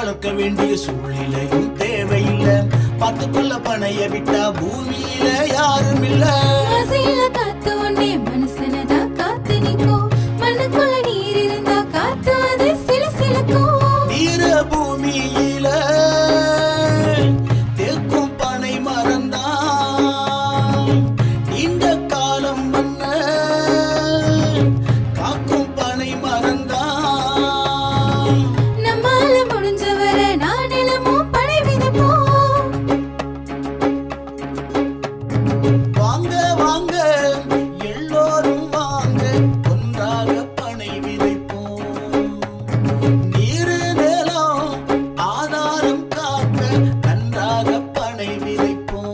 வளர்க்க வேண்டிய சூழ்நிலையும் தேவையில்லை. பார்த்துக்கொள்ள பணைய விட்டா பூமியில யாரும் இல்ல. காத்து ஒன்னே மனுஷனதான் காத்து நிற்கும். மண்ணுக்குள்ள நீர் இருந்தா காத்து அது சில சிலக்கும். நீர பூமியில தேக்கும் பனை மறந்தான். இந்த காலம் மன்ன காக்கும் பனை மறந்தான். நம்மால முடிஞ்சவரை நானிலமும் படை விதைப்போம். வாங்க வாங்க எல்லோரும் வாங்க, ஒன்றாக பனை விதைப்போம். நீரு நிலம் ஆதாரம் காக்க நன்றாக பனை விதைப்போம்.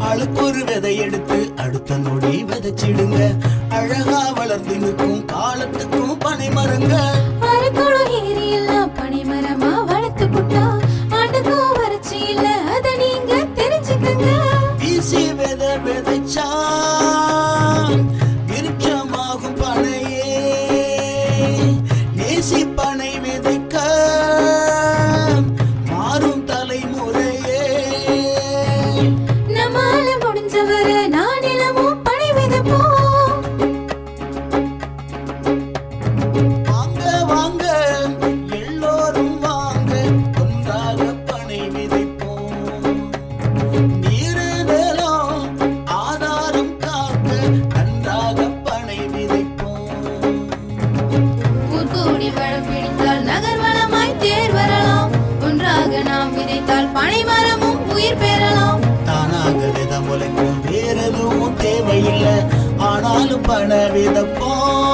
ஆளுக்கொரு விதை எடுத்து அடுத்த நொடி விதைச்சிடுங்க. அழகா வளர்ந்து நிற்கும் காலத்துக்கும் பனை மரங்க. அரைக்குளம் ஏரி எல்லாம் பனைமரமா வளர்த்து புட்டா ஆண்டுக்கும் வறட்சி இல்ல, அத நீங்க தெரிஞ்சுக்கங்க. வீசி விதை விதைச்சா விருட்சமாகும் பனையே. நேசி பனை விதைக்க மாறும் தலைமுறையே. நம்மால முடிஞ்சவரை நானிலமும் படை விதைப்போம். வாங்க வாங்க எல்லோரும் வாங்க, ஒன்றாக பனை விதைப்போம். நீரு நிலம் ஆதாரம் காக்க நன்றாக பனை விதைப்போம். ஊர்கூடி வளம் பிடித்தால் நகர் வளமாய் தேர் வரலாம். ஒன்றாக நாம் விதைத்தால் பனை மரமும் உயிர் பெறலாம். தானாக வித முளைக்கும் வேற எதுவும் தேவையில்லை, ஆனாலும் பண விதப்போம்.